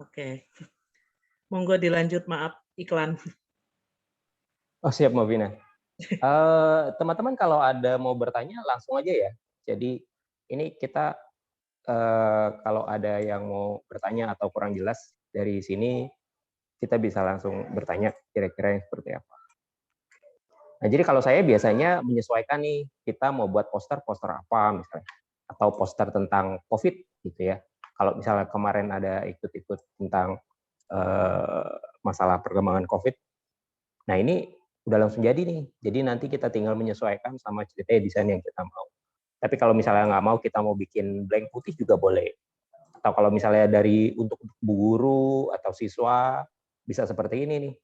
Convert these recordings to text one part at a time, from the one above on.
Oke. Monggo dilanjut, maaf, iklan. Oh, siap Mbak Vina. Teman-teman kalau ada mau bertanya langsung aja ya. Jadi ini kita, kalau ada yang mau bertanya atau kurang jelas dari sini, kita bisa langsung bertanya kira-kira yang seperti apa. Nah, jadi kalau saya biasanya menyesuaikan nih, kita mau buat poster apa misalnya, atau poster tentang COVID gitu ya. Kalau misalnya kemarin ada ikut-ikut tentang, masalah perkembangan COVID, nah ini udah langsung jadi nih. Jadi nanti kita tinggal menyesuaikan sama ceritanya desain yang kita mau. Tapi kalau misalnya nggak mau, kita mau bikin blank putih juga boleh. Atau kalau misalnya dari untuk guru atau siswa, bisa seperti ini nih.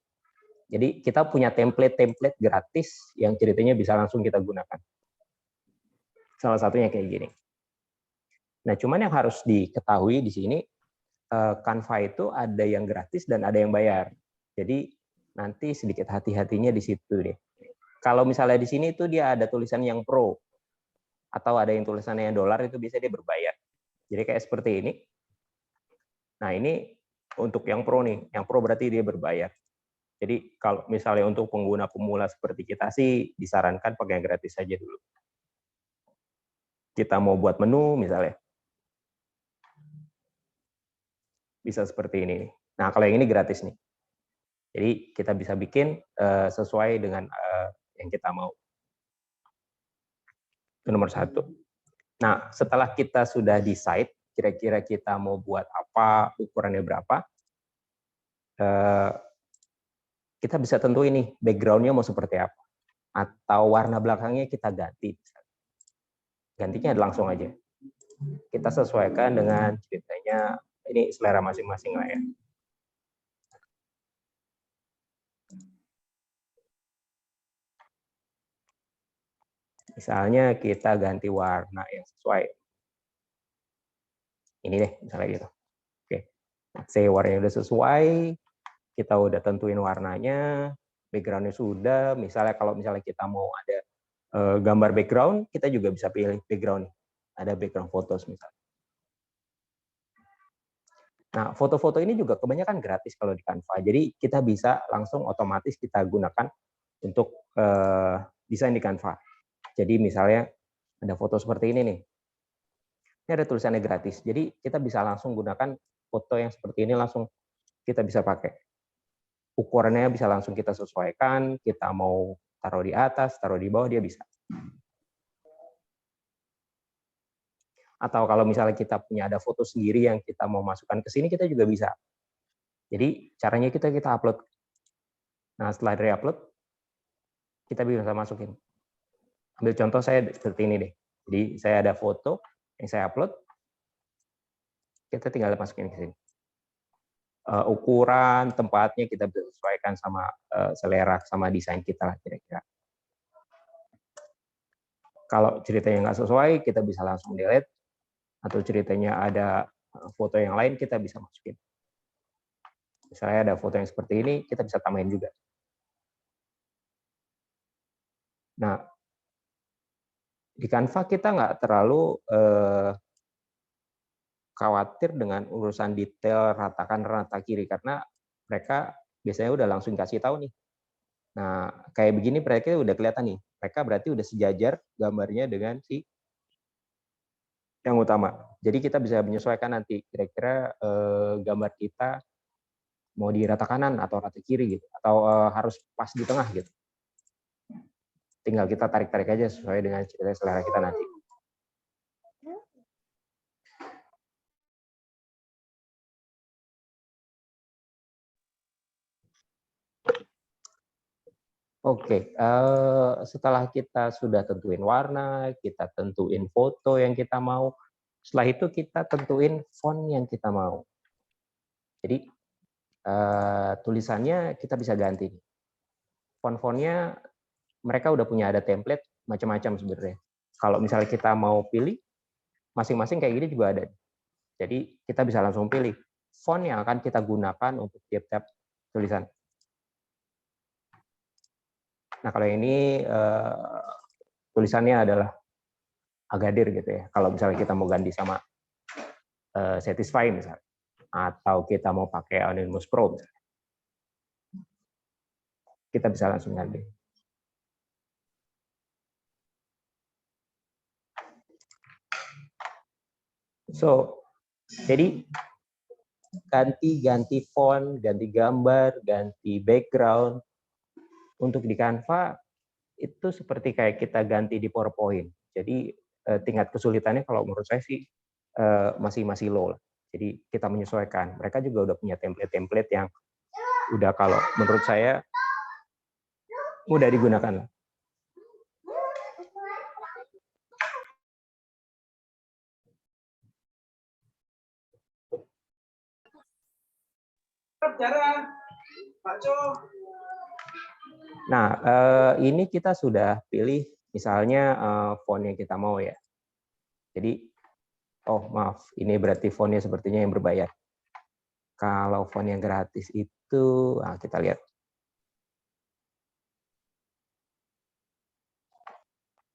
Jadi kita punya template-template gratis yang ceritanya bisa langsung kita gunakan. Salah satunya kayak gini. Nah, cuman yang harus diketahui di sini, Canva itu ada yang gratis dan ada yang bayar. Jadi nanti sedikit hati-hatinya di situ deh. Kalau misalnya di sini itu dia ada tulisan yang pro, atau ada yang tulisannya yang dolar, itu bisa dia berbayar. Jadi kayak seperti ini. Nah, ini untuk yang pro nih. Yang pro berarti dia berbayar. Jadi kalau misalnya untuk pengguna pemula seperti kita sih, disarankan pakai yang gratis saja dulu. Kita mau buat menu misalnya, bisa seperti ini. Nah, kalau yang ini gratis nih. Jadi kita bisa bikin sesuai dengan yang kita mau. Itu nomor satu. Nah, setelah kita sudah decide, kira-kira kita mau buat apa, ukurannya berapa, kita bisa tentuin nih, background-nya mau seperti apa. Atau warna belakangnya kita ganti. Gantinya langsung aja. Kita sesuaikan dengan ceritanya, ini selera masing-masing lah ya. Misalnya kita ganti warna yang sesuai. Ini deh, misalnya gitu. Oke. Say warnanya udah sesuai, kita udah tentuin warnanya, background-nya sudah, misalnya kalau misalnya kita mau ada gambar background, kita juga bisa pilih background. Ada background fotos misalnya. Nah, foto-foto ini juga kebanyakan gratis kalau di Canva. Jadi kita bisa langsung otomatis kita gunakan untuk desain di Canva. Jadi misalnya ada foto seperti ini nih. Ini ada tulisannya gratis. Jadi kita bisa langsung gunakan foto yang seperti ini, langsung kita bisa pakai. Ukurannya bisa langsung kita sesuaikan, kita mau taruh di atas, taruh di bawah, dia bisa. Atau kalau misalnya kita punya ada foto sendiri yang kita mau masukkan ke sini, kita juga bisa. Jadi caranya kita upload. Nah, setelah dari upload, kita bisa masukin. Ambil contoh saya seperti ini deh. Jadi saya ada foto yang saya upload, kita tinggal masukin ke sini. Ukuran, tempatnya kita bisa sesuaikan sama selera, sama desain kita lah kira-kira. Kalau ceritanya nggak sesuai, kita bisa langsung delete. Atau ceritanya ada foto yang lain, kita bisa masukin. Misalnya ada foto yang seperti ini, kita bisa tambahin juga. Nah, di Canva kita nggak terlalu khawatir dengan urusan detail rata kanan rata kiri, karena mereka biasanya udah langsung kasih tahu nih. Nah, kayak begini mereka udah kelihatan nih. Mereka berarti udah sejajar gambarnya dengan si yang utama. Jadi kita bisa menyesuaikan nanti kira-kira gambar kita mau di rata kanan atau rata kiri gitu, atau harus pas di tengah gitu. Tinggal kita tarik-tarik aja sesuai dengan cerita selera kita nanti. Oke, setelah kita sudah tentuin warna, kita tentuin foto yang kita mau, setelah itu kita tentuin font yang kita mau. Jadi tulisannya kita bisa ganti. Font-fontnya mereka udah punya ada template macam-macam sebenarnya. Kalau misalnya kita mau pilih, masing-masing kayak gini juga ada. Jadi kita bisa langsung pilih font yang akan kita gunakan untuk tiap-tiap tulisan. Nah, kalau ini tulisannya adalah Agadir gitu ya. Kalau misalnya kita mau ganti sama Satisfy misalnya. atau kita mau pakai Anonymous Pro, kita bisa langsung ganti. So, jadi ganti font, ganti gambar, ganti background untuk di Canva itu seperti kayak kita ganti di PowerPoint. Jadi tingkat kesulitannya kalau menurut saya sih masih low lah. Jadi kita menyesuaikan. Mereka juga udah punya template-template yang udah kalau menurut saya mudah digunakan lah. Nah, ini kita sudah pilih misalnya font yang kita mau ya. Jadi, oh maaf, ini berarti fontnya sepertinya yang berbayar. Kalau font yang gratis itu, nah kita lihat.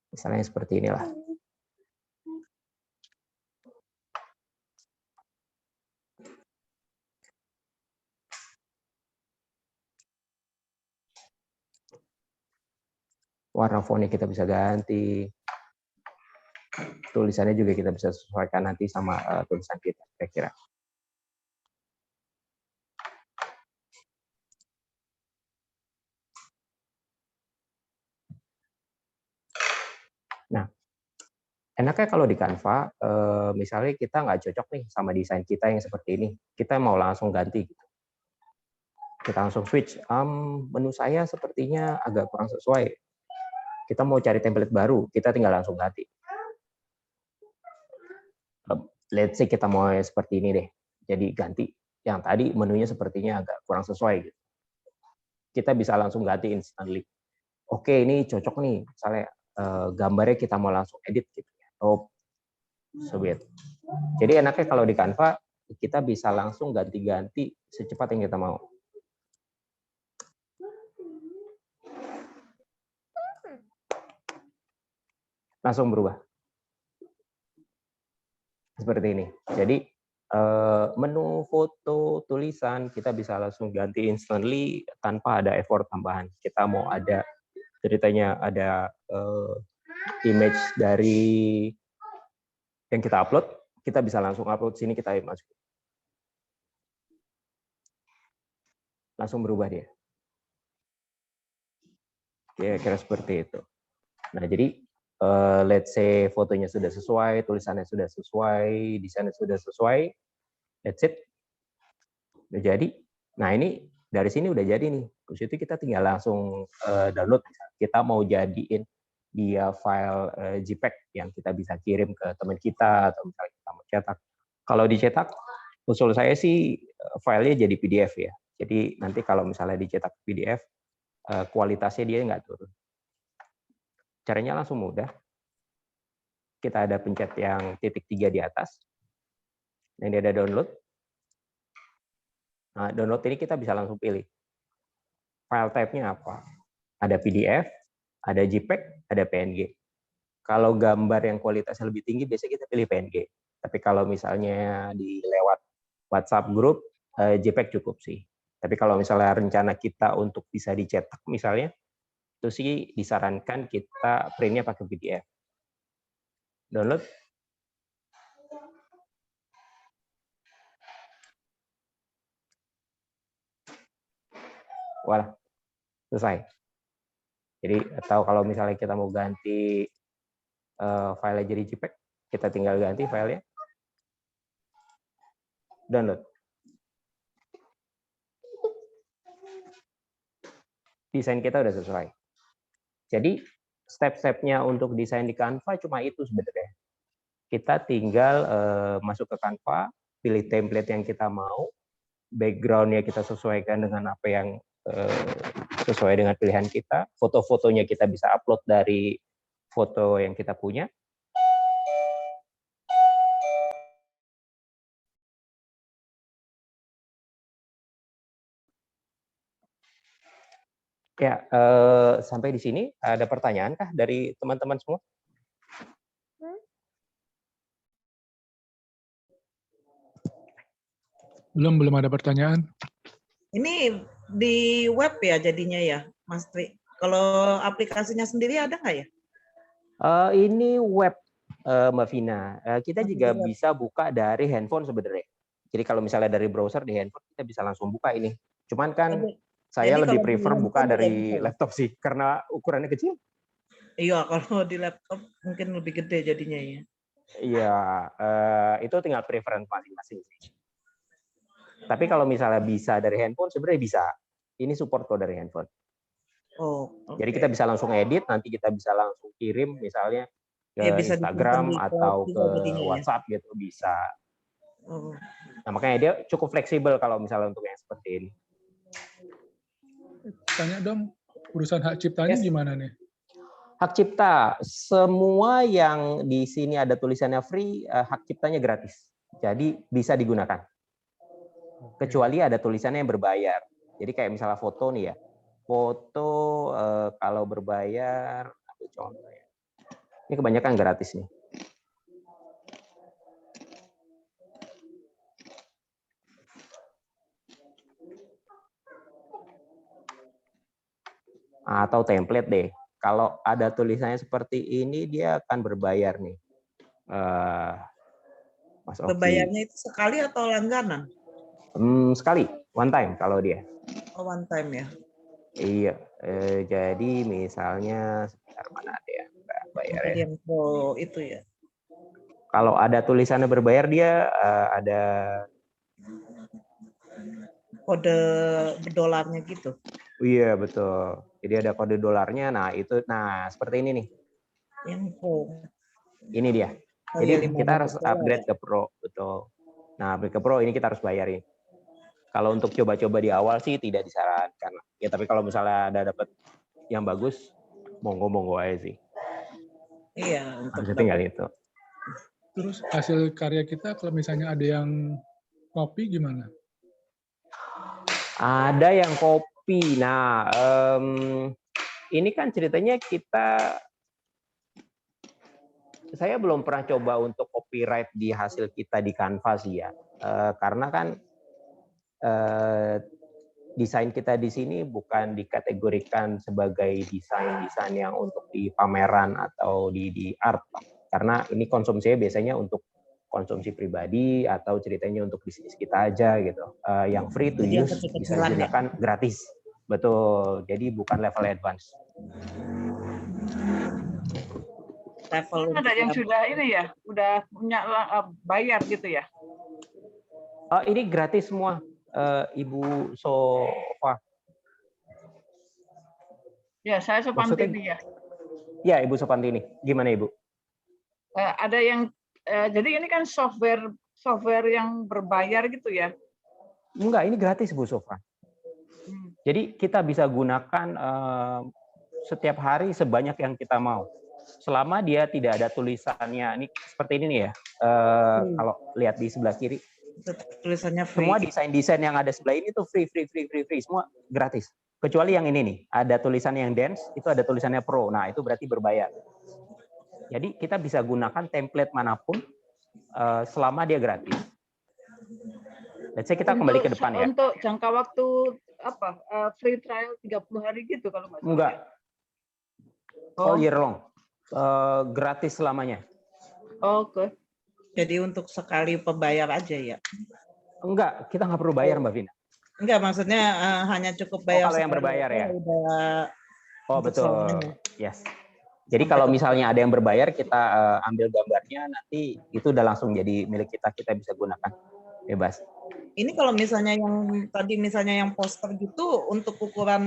Misalnya seperti inilah. Warna fontnya kita bisa ganti. Tulisannya juga kita bisa sesuaikan nanti sama tulisan kita, kira-kira. Nah, enaknya kalau di Canva, misalnya kita nggak cocok nih sama desain kita yang seperti ini, kita mau langsung ganti. Kita langsung switch. Menu saya sepertinya agak kurang sesuai. Kita mau cari template baru, kita tinggal langsung ganti. Let's say kita mau seperti ini deh, jadi ganti. Yang tadi menunya sepertinya agak kurang sesuai. Gitu. Kita bisa langsung ganti instantly. Oke, ini cocok nih, misalnya gambarnya kita mau langsung edit gitu. Oh, so weird. Jadi enaknya kalau di Canva, kita bisa langsung ganti-ganti secepat yang kita mau. Langsung berubah. Seperti ini. Jadi menu foto, tulisan, kita bisa langsung ganti instantly tanpa ada effort tambahan. Kita mau ada ceritanya ada image dari yang kita upload, kita bisa langsung upload sini, kita masukin. Langsung berubah dia. Kira-kira seperti itu. Nah, jadi let's say fotonya sudah sesuai, tulisannya sudah sesuai, desainnya sudah sesuai, that's it. Udah jadi. Nah, ini dari sini udah jadi nih. Terus itu kita tinggal langsung download. Kita mau jadiin dia file JPEG yang kita bisa kirim ke teman kita atau misalnya kita mau cetak. Kalau dicetak, usul saya sih filenya jadi PDF ya. Jadi nanti kalau misalnya dicetak PDF, kualitasnya dia nggak turun. Caranya langsung mudah. Kita ada pencet yang titik 3 di atas. Nah, ini ada download. Nah, download ini kita bisa langsung pilih. File type-nya apa? Ada PDF, ada JPEG, ada PNG. Kalau gambar yang kualitasnya lebih tinggi, biasanya kita pilih PNG. Tapi kalau misalnya di lewat WhatsApp grup, JPEG cukup sih. Tapi kalau misalnya rencana kita untuk bisa dicetak misalnya, itu sih disarankan kita print-nya pakai PDF. Download. Wah, selesai. Jadi atau kalau misalnya kita mau ganti file jadi JPEG, kita tinggal ganti filenya, download. Desain kita udah sesuai. Jadi step-stepnya untuk desain di Canva cuma itu sebenarnya. Kita tinggal masuk ke Canva, pilih template yang kita mau, background-nya kita sesuaikan dengan apa yang sesuai dengan pilihan kita, foto-fotonya kita bisa upload dari foto yang kita punya. Ya, sampai di sini ada pertanyaan kah dari teman-teman semua? Belum ada pertanyaan. Ini di web ya jadinya ya, Mas Tri. Kalau aplikasinya sendiri ada nggak ya? Ini web, Mbak Vina. Kita Masih juga di web. bisa buka dari handphone sebenarnya. Jadi kalau misalnya dari browser di handphone kita bisa langsung buka ini. Cuman kan saya Jadi lebih kalau di prefer buka handphone juga dari bisa ya? laptop sih karena ukurannya kecil. Iya, kalau di laptop mungkin lebih gede jadinya ya. Iya, itu tinggal preference masing-masing sih. Tapi kalau misalnya bisa dari handphone sebenarnya bisa. Ini support kok dari handphone. Oh, Jadi kita bisa langsung edit, nanti kita bisa langsung kirim misalnya ke ya bisa disimpan Instagram di cloud atau juga ke jadinya ya. WhatsApp gitu bisa. Oh. Nah, makanya dia cukup fleksibel kalau misalnya untuk yang seperti ini. Tanya dong, urusan hak ciptanya Yes. gimana nih? Hak cipta, semua yang di sini ada tulisannya free, hak ciptanya gratis. Jadi bisa digunakan. Kecuali ada tulisannya yang berbayar. Jadi kayak misalnya foto nih ya. Foto kalau berbayar, ambil contoh ya. Ini kebanyakan gratis nih. Atau template deh. Kalau ada tulisannya seperti ini, dia akan berbayar nih. Mas Oki. Berbayarnya itu sekali atau langganan? Sekali, one time kalau dia. Oh, one time ya. Iya, jadi misalnya sebentar mana ada yang nggak bayar Tadi ya. yang pro itu ya. Kalau ada tulisannya berbayar dia ada Kode dolarnya gitu. iya betul. Jadi ada kode dolarnya. Nah itu, nah seperti ini nih. Yang pro. Ini dia. Oh, Jadi ya, kita harus 500 upgrade ya. ke Pro, betul. Nah upgrade ke Pro ini kita harus bayarin. Kalau untuk coba-coba di awal sih tidak disarankan. Ya tapi kalau misalnya ada dapat yang bagus, monggo aja sih. Iya, untuk Harus tinggal itu. Terus hasil karya kita kalau misalnya ada yang copy gimana? Ada yang copy. Nah, ini kan ceritanya saya belum pernah coba untuk copyright di hasil kita di Canva sih ya. Karena kan desain kita di sini bukan dikategorikan sebagai desain yang untuk di pameran atau di art, karena ini konsumsinya biasanya untuk konsumsi pribadi atau ceritanya untuk bisnis kita aja gitu. Yang free to use bisa digunakan gratis, betul. Jadi bukan level advance. Level ada yang sudah ini ya, udah punya bayar gitu ya? Ini gratis semua. Ibu Sofa. Ya, saya Sopantini ya. Ya, Ibu Sopantini. Gimana Ibu? Ada yang jadi ini kan software yang berbayar gitu ya? Enggak, ini gratis Bu Sofa. Jadi kita bisa gunakan setiap hari sebanyak yang kita mau. Selama dia tidak ada tulisannya. Ini seperti ini nih ya. Kalau lihat di sebelah kiri. Tulisannya free. Semua desain-desain yang ada sebelah ini tuh free, semua gratis. Kecuali yang ini nih, ada tulisan yang dance, itu ada tulisannya pro. Nah, itu berarti berbayar. Jadi kita bisa gunakan template manapun selama dia gratis. Let's say kita kembali ke depan ya. Untuk jangka waktu apa? Free trial 30 hari gitu kalau nggak salah. Enggak. All year long. Gratis selamanya. Oke. Jadi untuk sekali pembayar aja ya? Enggak, kita nggak perlu bayar Mbak Vina. Enggak, maksudnya hanya cukup bayar. Kalau yang berbayar ya? Udah betul. Selamanya. Yes. Jadi kalau misalnya ada yang berbayar, kita ambil gambarnya, nanti itu udah langsung jadi milik kita, kita bisa gunakan bebas. Ini kalau misalnya yang tadi misalnya yang poster gitu, untuk ukuran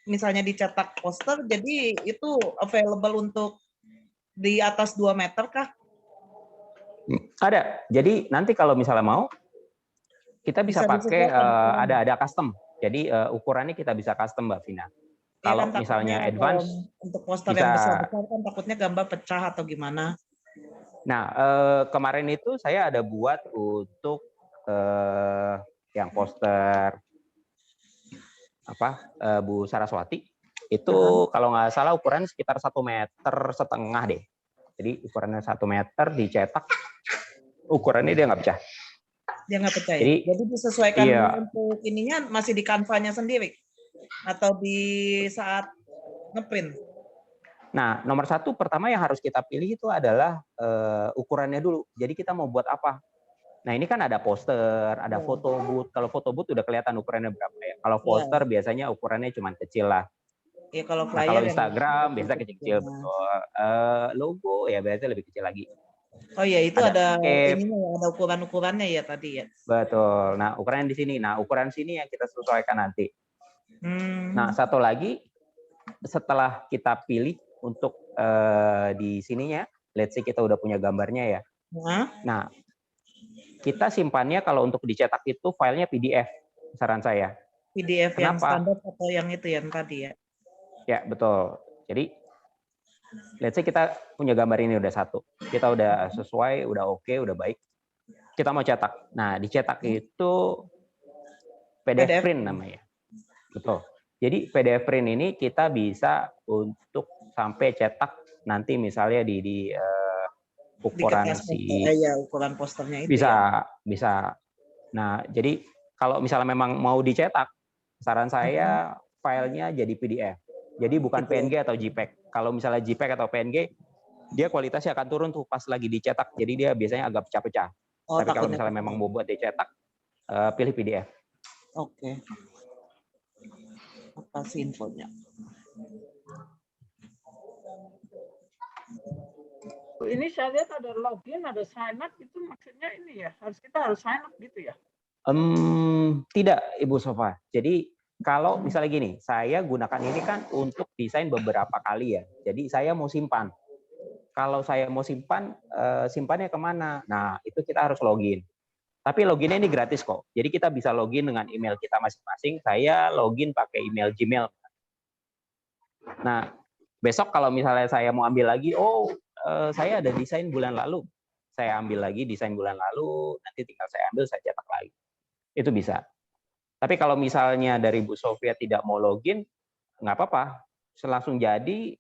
misalnya dicetak poster, jadi itu available untuk di atas 2 meter kah? Ada. Jadi nanti kalau misalnya mau, kita bisa pakai ada custom. Jadi ukurannya kita bisa custom Mbak Vina. Kalau kan misalnya advance, untuk poster bisa, yang besar-besar kan takutnya gambar pecah atau gimana. Nah, kemarin itu saya ada buat untuk yang poster Bu Saraswati. Itu kalau nggak salah ukurannya sekitar 1,5 meter deh. Jadi ukurannya 1 meter dicetak, ukurannya dia nggak pecah. Dia nggak percaya. Jadi Jadi disesuaikan iya. untuk ininya masih di Canva-nya sendiri atau di saat ngeprint. Nah, nomor satu pertama yang harus kita pilih itu adalah ukurannya dulu. Jadi kita mau buat apa? Nah, ini kan ada poster, ada foto booth. Kalau foto booth udah kelihatan ukurannya berapa ya. Kalau poster biasanya ukurannya cuma kecil lah. Ya, kalau Nah, kalau flyer Instagram biasa kecil-kecil, betul. Logo ya biasanya lebih kecil lagi. Oh ya, itu ada landscape. ininya ya, ada ukuran-ukurannya ya tadi ya. Betul. Nah, ukuran di sini. Nah, ukuran sini yang kita sesuaikan nanti. Nah, satu lagi setelah kita pilih untuk di sininya, let's say kita udah punya gambarnya ya. Nah, kita simpannya kalau untuk dicetak itu filenya PDF, saran saya. PDF Kenapa? Yang standar atau yang itu yang tadi ya? Ya, betul. Jadi, let's say kita punya gambar ini udah satu. Kita udah sesuai, udah oke, udah baik. Kita mau cetak. Nah, dicetak itu PDF print namanya. Betul. Jadi PDF print ini kita bisa untuk sampai cetak nanti misalnya di ukuran ukuran posternya itu bisa. Nah, jadi kalau misalnya memang mau dicetak, saran saya filenya jadi PDF. Jadi bukan PNG atau JPEG. Kalau misalnya JPEG atau PNG, dia kualitasnya akan turun tuh pas lagi dicetak. Jadi dia biasanya agak pecah-pecah. Tapi kalau misalnya memang mau buat dicetak, pilih PDF. Oke. Apa sih infonya? Ini saya lihat ada login, ada sign up, itu maksudnya ini ya, kita harus sign up gitu ya? Tidak, Ibu Sofa. Jadi kalau misalnya gini, saya gunakan ini kan untuk desain beberapa kali ya. Jadi saya mau simpan. Kalau saya mau simpan, simpannya kemana? Nah, itu kita harus login. Tapi loginnya ini gratis kok. Jadi kita bisa login dengan email kita masing-masing. Saya login pakai email Gmail. Nah, besok kalau misalnya saya mau ambil lagi, saya ada desain bulan lalu. Saya ambil lagi desain bulan lalu, nanti tinggal saya ambil, saya cetak lagi. Itu bisa. Tapi kalau misalnya dari Bu Sofia tidak mau login, nggak apa-apa. Langsung jadi,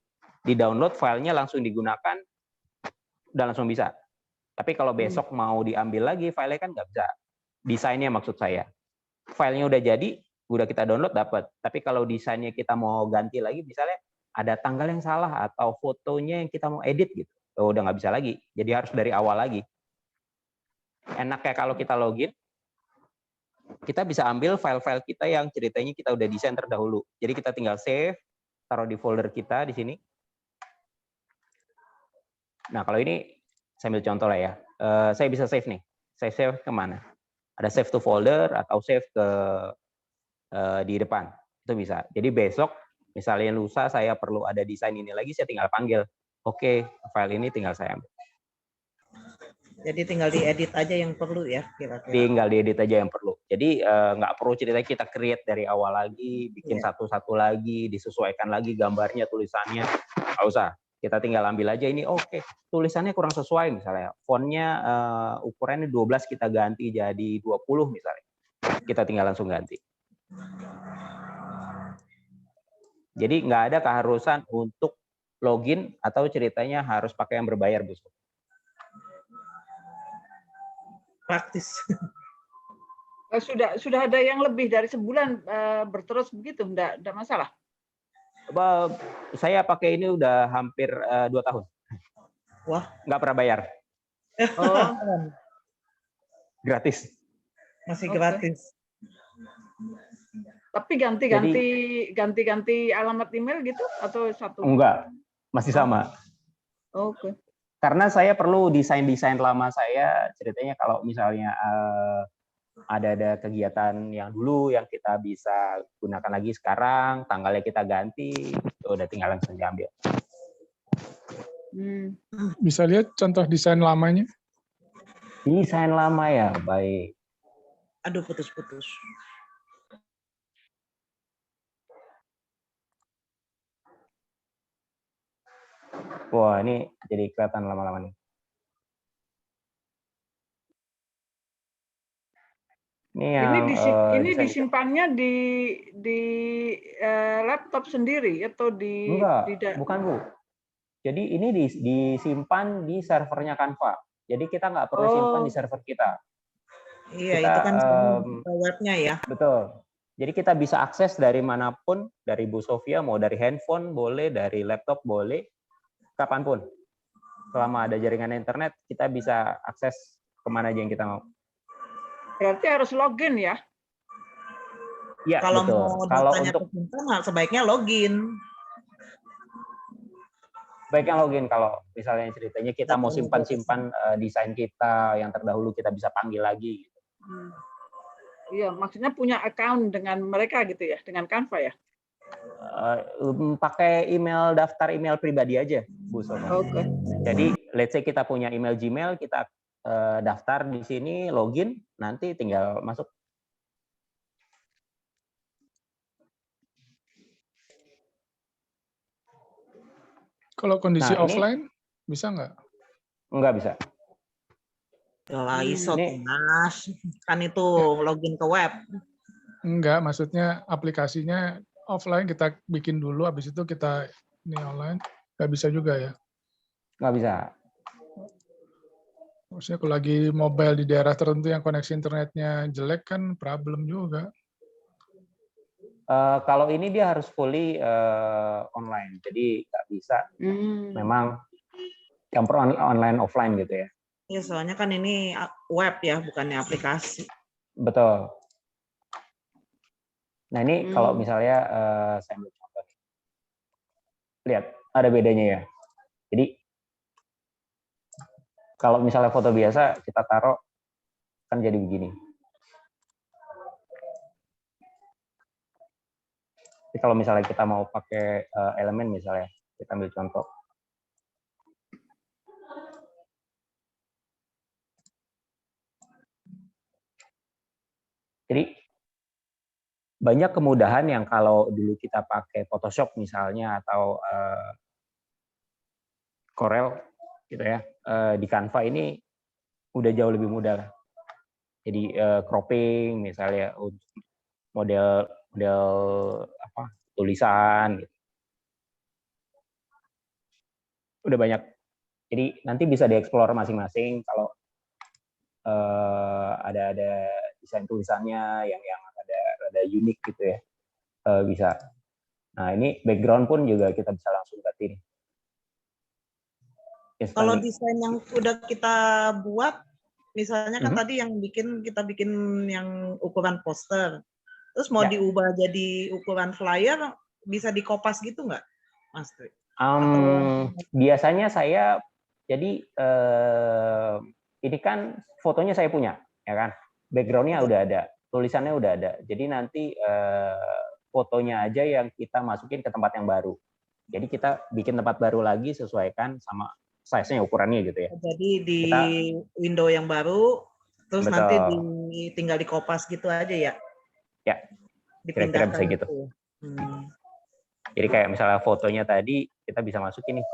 di-download filenya langsung digunakan, udah langsung bisa. Tapi kalau besok mau diambil lagi, filenya kan nggak bisa. Desainnya maksud saya. Filenya udah jadi, udah kita download dapat. Tapi kalau desainnya kita mau ganti lagi, misalnya ada tanggal yang salah atau fotonya yang kita mau edit gitu, udah nggak bisa lagi. Jadi harus dari awal lagi. Enaknya kalau kita login, kita bisa ambil file-file kita yang ceritanya kita udah desain terdahulu. Jadi kita tinggal save, taruh di folder kita di sini. Nah, kalau ini saya ambil contoh lah ya. Saya bisa save nih. Saya save kemana? Ada save to folder atau save ke di depan. Itu bisa. Jadi besok, misalnya lusa saya perlu ada desain ini lagi, saya tinggal panggil. Oke, file ini tinggal saya ambil. Jadi tinggal diedit aja yang perlu ya kira-kira. Tinggal diedit aja yang perlu. Jadi nggak perlu ceritanya kita create dari awal lagi, bikin satu-satu lagi, disesuaikan lagi gambarnya, tulisannya. Nggak usah. Kita tinggal ambil aja ini, oke, tulisannya kurang sesuai misalnya. Fontnya ukurannya 12 kita ganti jadi 20 misalnya. Kita tinggal langsung ganti. Jadi nggak ada keharusan untuk login atau ceritanya harus pakai yang berbayar, Bu. Praktis. Sudah ada yang lebih dari sebulan berterus begitu, enggak masalah? Saya pakai ini udah hampir 2 tahun. Wah. Nggak pernah bayar. Oh. Gratis. Masih gratis. Tapi ganti alamat email gitu atau satu? Enggak, masih sama. Oke. Karena saya perlu desain-desain lama saya, ceritanya kalau misalnya ada kegiatan yang dulu yang kita bisa gunakan lagi sekarang, tanggalnya kita ganti, udah tinggal langsung diambil. Bisa lihat contoh desain lamanya? Desain lama ya, baik. Aduh, putus-putus. Wah, ini jadi kelihatan lama-lama nih. Ini disimpannya di laptop sendiri atau di? Enggak, bukan Bu. Jadi ini disimpan di servernya Canva. Jadi kita nggak perlu simpan di server kita. Iya, kita itu kan ke webnya ya. betul. Jadi kita bisa akses dari manapun, dari Bu Sofia, mau dari handphone boleh, dari laptop boleh, kapanpun. Selama ada jaringan internet, kita bisa akses kemana aja yang kita mau. Berarti harus login ya? Iya, Kalau betul. mau Kalau datanya untuk kesimpan, sebaiknya login. baiknya login, kalau misalnya ceritanya kita mau Datanya simpan-simpan desain kita yang terdahulu, kita bisa panggil lagi. Iya, maksudnya punya account dengan mereka gitu ya, dengan Canva ya? Pakai daftar email pribadi aja, Bu Sofia. Oke. Jadi, let's say kita punya email Gmail, kita daftar di sini, login, nanti tinggal masuk. Kalau kondisi Nah, ini offline, bisa nggak? nggak bisa. Lah iso tuh, Ini Mas. Kan itu login ke web. Enggak, maksudnya aplikasinya offline kita bikin dulu, habis itu kita ini online. Nggak bisa juga ya? nggak bisa. Maksudnya kalau lagi mobile di daerah tertentu yang koneksi internetnya jelek kan problem juga. Kalau ini dia harus fully online, jadi nggak bisa. Memang campur online offline gitu ya. Ya, soalnya kan ini web ya, bukannya aplikasi. Betul. Nah ini kalau misalnya saya ambil contoh, lihat ada bedanya ya. Jadi kalau misalnya foto biasa kita taruh kan jadi begini. Jadi kalau misalnya kita mau pakai elemen misalnya, kita ambil contoh. Jadi banyak kemudahan yang kalau dulu kita pakai Photoshop misalnya atau Corel gitu ya, di Canva ini udah jauh lebih mudah. Jadi cropping misalnya model apa tulisan gitu. Udah banyak. Jadi nanti bisa dieksplor masing-masing kalau ada desain tulisannya yang ada unik gitu ya, bisa. Nah ini background pun juga kita bisa langsung ganti nih. Kalau desain yang udah kita buat, misalnya kan tadi yang kita bikin yang ukuran poster, terus mau diubah jadi ukuran flyer, bisa dikopas gitu nggak, Mas Tri? Biasanya saya jadi ini kan fotonya saya punya, ya kan? Backgroundnya udah ada, tulisannya udah ada. Jadi nanti fotonya aja yang kita masukin ke tempat yang baru. Jadi kita bikin tempat baru lagi sesuaikan sama size-nya, ukurannya gitu ya. Jadi di window yang baru, terus betul. nanti tinggal dikopas gitu aja ya? Ya, kira-kira bisa gitu. Jadi kayak misalnya fotonya tadi, kita bisa masukin nih.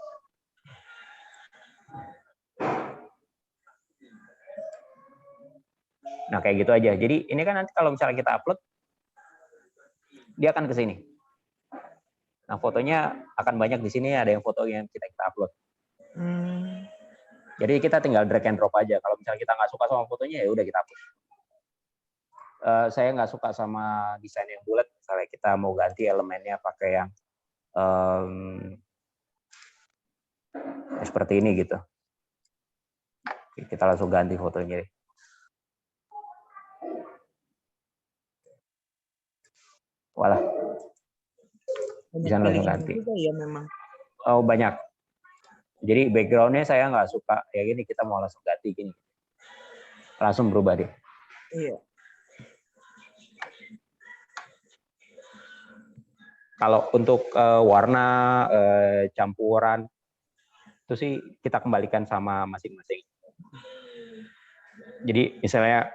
Nah, kayak gitu aja. Jadi ini kan nanti kalau misalnya kita upload, dia akan ke sini. Nah, fotonya akan banyak di sini, ada yang foto yang kita upload. Jadi kita tinggal drag and drop aja. Kalau misalnya kita nggak suka sama fotonya, ya udah kita hapus. Saya nggak suka sama desain yang bulat. Misalnya kita mau ganti elemennya pakai yang seperti ini gitu. Kita langsung ganti fotonya. Walah. Bisa langsung ganti. Ya, memang. Oh, banyak. Jadi background-nya saya nggak suka ya gini, kita mau langsung ganti gini. Langsung berubah deh. Iya. Kalau untuk warna, campuran, itu sih kita kembalikan sama masing-masing. Jadi misalnya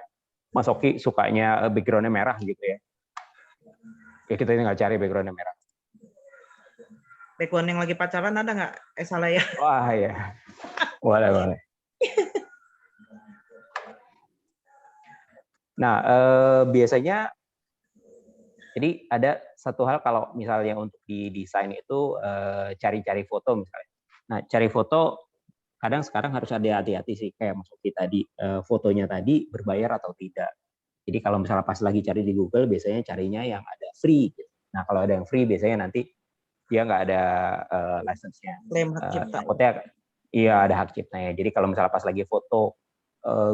Mas Oki sukanya background-nya merah gitu ya. Ya kita tinggal cari background-nya merah. Background yang lagi pacaran ada nggak? Salah ya. Wah ya, boleh. Nah, biasanya jadi ada satu hal kalau misalnya untuk di desain itu cari-cari foto misalnya. Nah, cari foto kadang sekarang harus ada hati-hati sih, kayak Mas Oki tadi, fotonya tadi berbayar atau tidak. Jadi kalau misalnya pas lagi cari di Google, biasanya carinya yang ada free. Nah, kalau ada yang free, biasanya nanti dia nggak ada license-nya. Klaim hak cipta. Takutnya, iya ada hak ciptanya. Jadi kalau misalnya pas lagi foto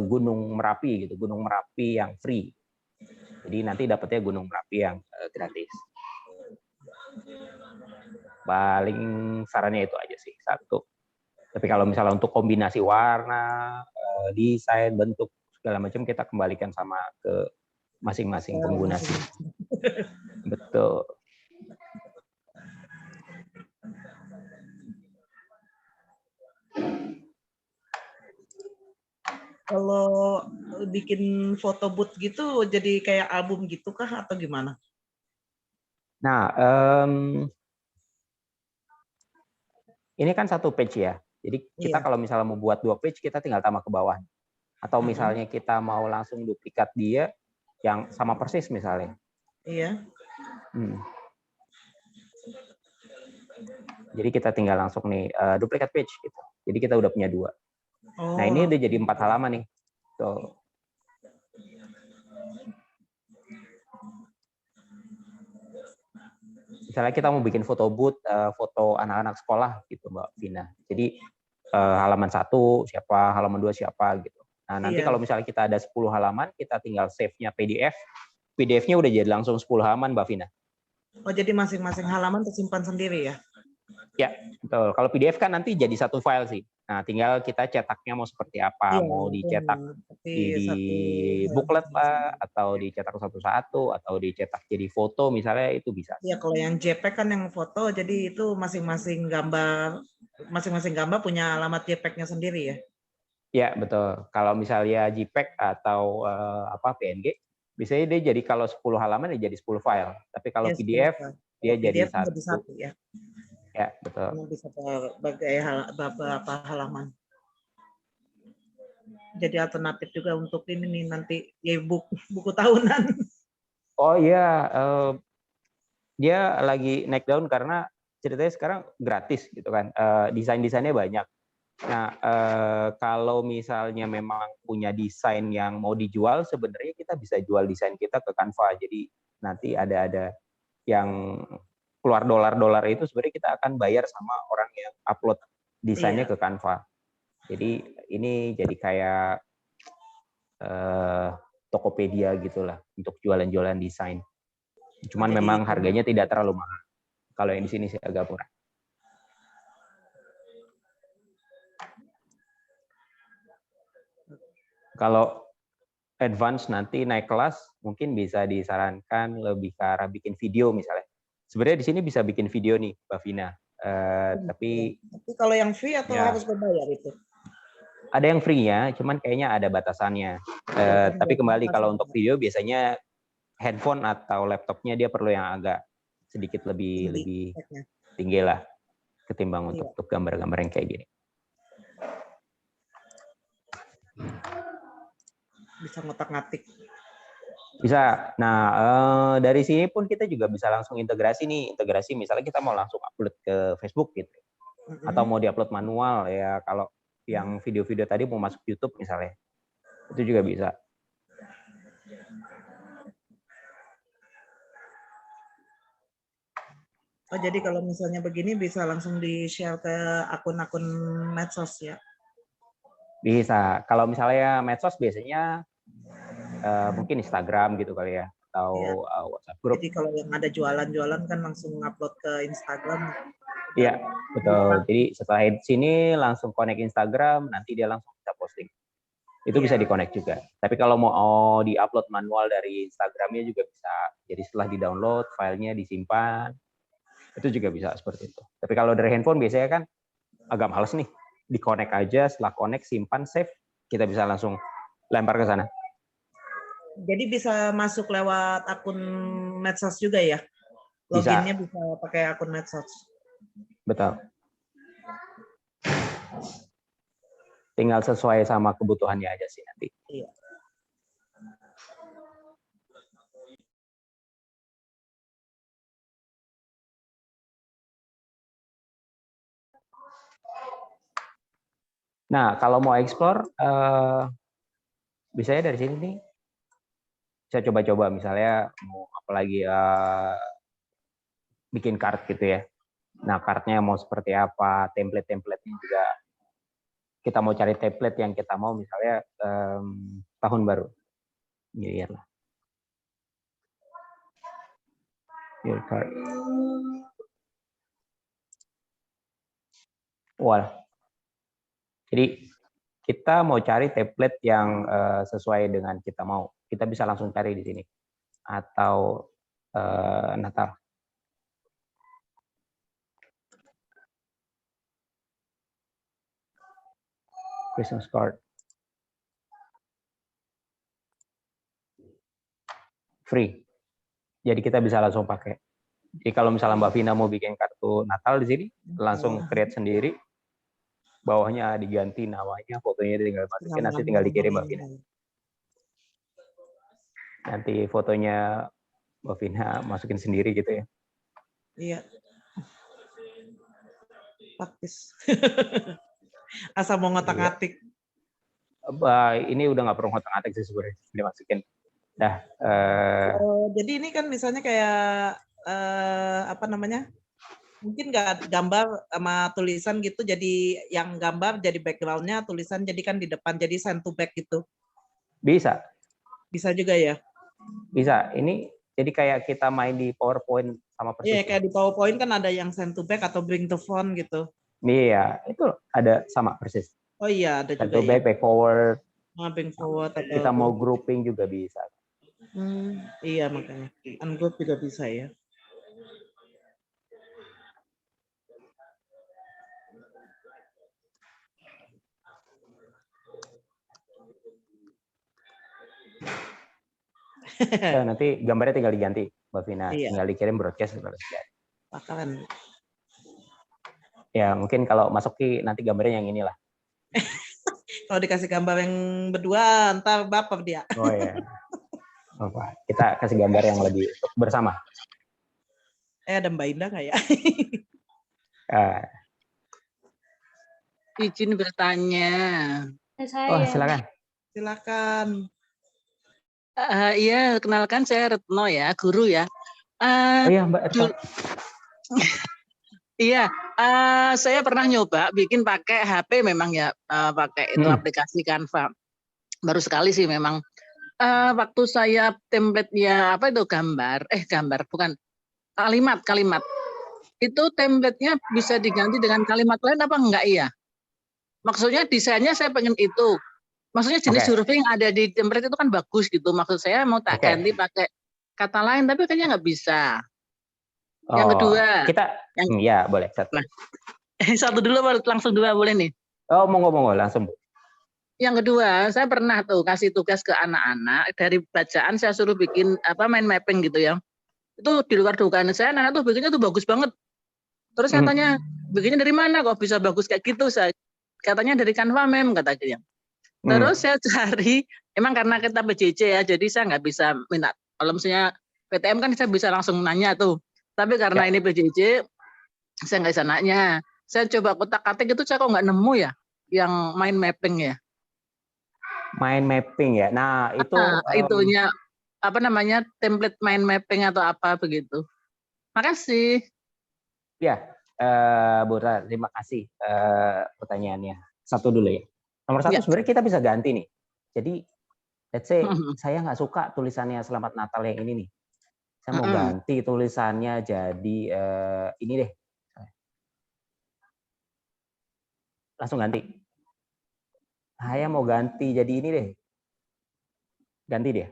Gunung Merapi gitu, Gunung Merapi yang free. Jadi nanti dapetnya Gunung Merapi yang gratis. Paling sarannya itu aja sih, satu. Tapi kalau misalnya untuk kombinasi warna, desain, bentuk, segala macam kita kembalikan sama ke masing-masing pengguna sih. Betul. Kalau bikin foto booth gitu jadi kayak album gitu kah atau gimana? Nah, ini kan satu page ya. Jadi kita Iya. kalau misalnya mau buat 2 page, kita tinggal tambah ke bawah. Atau misalnya kita mau langsung duplikat dia yang sama persis misalnya. Iya. Jadi kita tinggal langsung nih duplikat page gitu. Jadi kita udah punya 2. Oh, Nah, ini udah jadi 4 halaman nih. Tuh. Misalnya kita mau bikin foto booth, foto anak-anak sekolah gitu, Mbak Vina. Jadi halaman 1 siapa, halaman 2 siapa gitu. Nah, nanti kalau misalnya kita ada 10 halaman, kita tinggal save-nya PDF. PDF-nya udah jadi langsung 10 halaman, Mbak Vina. Oh, jadi masing-masing halaman tersimpan sendiri ya? Ya, betul. Kalau PDF kan nanti jadi satu file sih. Nah, tinggal kita cetaknya mau seperti apa, mau dicetak di booklet lah, atau dicetak satu-satu, atau dicetak jadi foto misalnya, itu bisa. Iya, kalau yang JPEG kan yang foto, jadi itu masing-masing gambar punya alamat JPEG-nya sendiri ya? Ya, betul. Kalau misalnya JPEG atau PNG, biasanya dia jadi kalau 10 halaman dia jadi 10 file. Tapi kalau PDF dia jadi satu ya. Ya, betul. Bisa beberapa halaman. Jadi alternatif juga untuk ini nih nanti buku tahunan. Oh iya, dia lagi naik daun karena ceritanya sekarang gratis gitu kan. Desain-desainnya banyak. Nah, kalau misalnya memang punya desain yang mau dijual, sebenarnya kita bisa jual desain kita ke Canva. Jadi nanti ada yang keluar dolar-dolar itu sebenarnya kita akan bayar sama orang yang upload desainnya ke Canva. Jadi ini jadi kayak Tokopedia gitulah untuk jualan-jualan desain. Cuman memang harganya tidak terlalu mahal. Kalau yang di sini sih agak murah. Kalau advance nanti naik kelas, mungkin bisa disarankan lebih ke arah bikin video misalnya. Sebenarnya di sini bisa bikin video nih, Mbak Vina. Tapi kalau yang free atau harus berbayar itu? Ada yang free-nya, cuman kayaknya ada batasannya. Tapi kembali kalau untuk video biasanya handphone atau laptopnya dia perlu yang agak sedikit lebih tinggi lah ketimbang untuk gambar-gambar yang kayak gini. Bisa ngotak-ngatik. Bisa. Nah, dari sini pun kita juga bisa langsung integrasi nih. Integrasi misalnya kita mau langsung upload ke Facebook gitu. Atau mau diupload manual ya, kalau yang video-video tadi mau masuk YouTube misalnya. Itu juga bisa. Oh, jadi kalau misalnya begini bisa langsung di-share ke akun-akun medsos ya? Bisa. Kalau misalnya medsos biasanya mungkin Instagram gitu kali ya, atau WhatsApp group. Jadi kalau yang ada jualan-jualan kan langsung upload ke Instagram. Iya, betul. Jadi setelah sini langsung connect Instagram, nanti dia langsung bisa posting. Itu bisa di-connect juga. Tapi kalau mau di-upload manual dari Instagramnya juga bisa. Jadi setelah di-download, filenya disimpan, itu juga bisa seperti itu. Tapi kalau dari handphone biasanya kan agak males nih. Di-connect aja, setelah connect, simpan, save, kita bisa langsung lempar ke sana. Jadi bisa masuk lewat akun medsos juga ya? Loginnya bisa pakai akun medsos? Betul. Tinggal sesuai sama kebutuhannya aja sih nanti. Iya. Nah, kalau mau explore, bisa ya dari sini nih. Bisa coba-coba misalnya mau apalagi bikin card gitu ya. Nah, cardnya mau seperti apa, template-templatenya juga. Kita mau cari template yang kita mau misalnya tahun baru. New Year lah. New card. Wah. Jadi kita mau cari template yang sesuai dengan kita mau. Kita bisa langsung cari di sini. Atau Natal. Christmas card. Free. Jadi kita bisa langsung pakai. Jadi kalau misalnya Mbak Vina mau bikin kartu Natal di sini, langsung create sendiri. Bawahnya diganti namanya, fotonya tinggal masukin, nanti tinggal dikirim Mbak Vina. Nanti fotonya Mbak Vina masukin sendiri gitu ya. Iya. Praktis. Asal mau ngotak-ngatik. Ini udah nggak perlu ngotak-ngatik sih sebenarnya, dimasukin. Dah. Jadi ini kan misalnya kayak apa namanya? Mungkin nggak gambar sama tulisan gitu, jadi yang gambar jadi background-nya, tulisan jadi kan di depan, jadi send to back gitu. Bisa. Bisa juga ya? Bisa. Ini jadi kayak kita main di PowerPoint sama persis. Iya, kayak di PowerPoint kan ada yang send to back atau bring to front gitu. Iya, itu ada sama persis. Oh iya, ada send juga to back, back forward. Bring forward. Atau kita mau grouping juga bisa. Iya, makanya. Ungroup juga bisa ya. Nanti gambarnya tinggal diganti, Mbak Vina. Iya. Tinggal dikirim broadcast. Bakalan. Ya, mungkin kalau masuk nanti gambarnya yang inilah. Kalau dikasih gambar yang berdua, ntar baper dia. Oh ya. Apa? Kita kasih gambar yang lebih bersama. Ada Mbak Indah nggak ya? Izin bertanya. Oh, silakan. Silakan. Iya, kenalkan saya Retno ya, guru ya. Oh iya, Mbak Retno. Iya, saya pernah nyoba bikin pakai HP memang ya, pakai itu aplikasi Canva. Baru sekali sih memang. Waktu saya template-nya apa itu gambar bukan kalimat. Itu template-nya bisa diganti dengan kalimat lain apa enggak ya? Maksudnya desainnya saya pengen itu. Maksudnya jenis huruf yang ada di template itu kan bagus gitu. Maksud saya mau tak ganti pakai kata lain, tapi kayaknya nggak bisa. Yang kedua. Ya boleh. Satu. Satu dulu, langsung dua boleh nih? Oh, monggo langsung. Yang kedua, saya pernah tuh kasih tugas ke anak-anak, dari bacaan saya suruh bikin mind mapping gitu ya. Itu di luar dugaan saya, anak tuh bikinnya tuh bagus banget. Terus saya tanya, bikinnya dari mana kok bisa bagus kayak gitu? Katanya dari Canva, Mem, katanya. Terus saya cari, emang karena kita PJJ ya, jadi saya nggak bisa minta. Kalau misalnya PTM kan saya bisa langsung nanya tuh. Tapi karena ini PJJ, saya nggak bisa nanya. Saya coba kotak-katik itu, saya kok nggak nemu ya, yang mind mapping ya. Mind mapping ya. Nah, itu itunya apa namanya? Template mind mapping atau apa begitu. Makasih. Ya, Bu Rara, terima kasih pertanyaannya. Satu dulu ya. Nomor satu sebenarnya kita bisa ganti nih. Jadi, let's say saya nggak suka tulisannya Selamat Natal yang ini nih. Saya mau ganti tulisannya jadi ini deh. Langsung ganti. Saya mau ganti jadi ini deh. Ganti dia.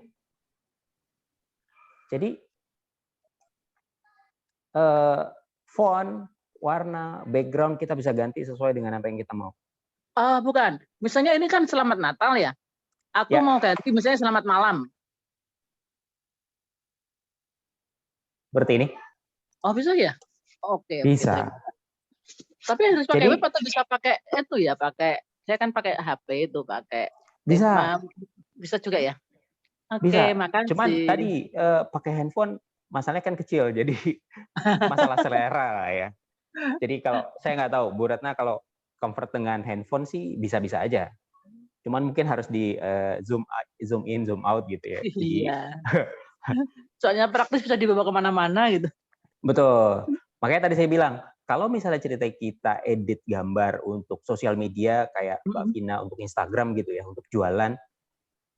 Jadi font, warna, background kita bisa ganti sesuai dengan apa yang kita mau. Bukan. Misalnya ini kan Selamat Natal ya. Aku mau ganti misalnya Selamat Malam. Berarti ini? Oh, bisa ya? Oke. Bisa. Tapi harus pakai web atau bisa pakai itu ya? Saya kan pakai HP itu, pakai. Bisa. Bisa juga ya? Bisa. Makasih. Cuman tadi pakai handphone masalahnya kan kecil, jadi masalah selera lah ya. Jadi kalau saya nggak tahu, Bu Ratna kalau convert dengan handphone sih bisa-bisa aja. Cuman mungkin harus di zoom in, zoom out gitu ya. Jadi, Iya. Soalnya praktis bisa dibawa kemana-mana gitu. betul. Makanya tadi saya bilang, kalau misalnya cerita kita edit gambar untuk sosial media kayak Mbak Vina untuk Instagram gitu ya, untuk jualan,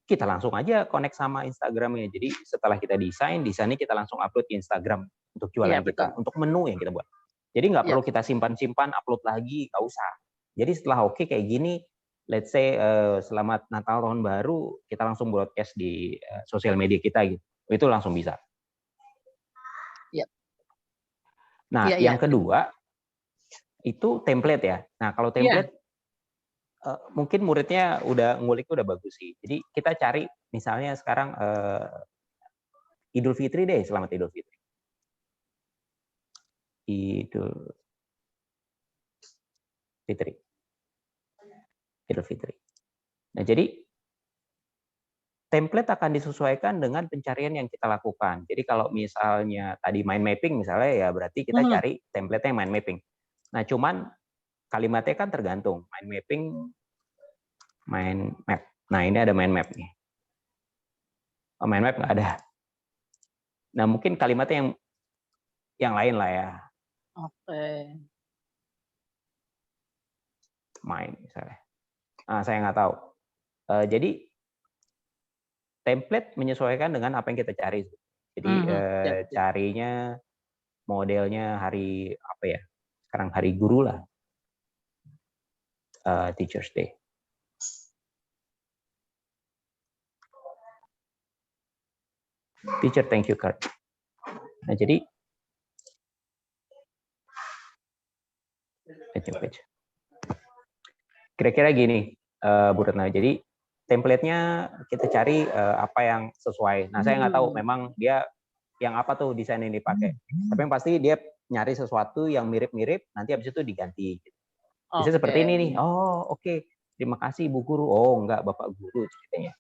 kita langsung aja connect sama Instagramnya. Jadi setelah kita desainnya kita langsung upload ke Instagram untuk jualan kita, untuk menu yang kita buat. Jadi nggak perlu kita simpan-simpan, upload lagi, nggak usah. Jadi setelah oke kayak gini, let's say selamat Natal Tahun Baru, kita langsung broadcast di sosial media kita gitu. Itu langsung bisa. Nah, yang kedua itu template ya. Nah, kalau template mungkin muridnya udah ngulik udah bagus sih. Jadi kita cari misalnya sekarang Idul Fitri deh, selamat Idul Fitri. Idul Fitri. Nah, jadi template akan disesuaikan dengan pencarian yang kita lakukan. Jadi kalau misalnya tadi mind mapping misalnya ya berarti kita cari template yang mind mapping. Nah, cuman kalimatnya kan tergantung. Mind mapping, mind map. Nah, ini ada mind map nih. Oh, mind map nggak ada. Nah, mungkin kalimatnya yang lain lah ya. Oke. Mind misalnya. Nah, saya nggak tahu. Jadi template menyesuaikan dengan apa yang kita cari. Jadi carinya modelnya hari apa ya? Sekarang hari guru lah. Teachers Day. Teacher thank you card. Nah, jadi kira-kira gini, Bu Retna. Jadi template-nya kita cari apa yang sesuai. Nah, saya nggak tahu memang dia yang apa tuh desain yang dipakai. Tapi yang pasti dia nyari sesuatu yang mirip-mirip, nanti habis itu diganti. Bisa seperti ini nih. Oh, oke. Terima kasih Bu Guru. Oh, enggak, Bapak Guru ceritanya.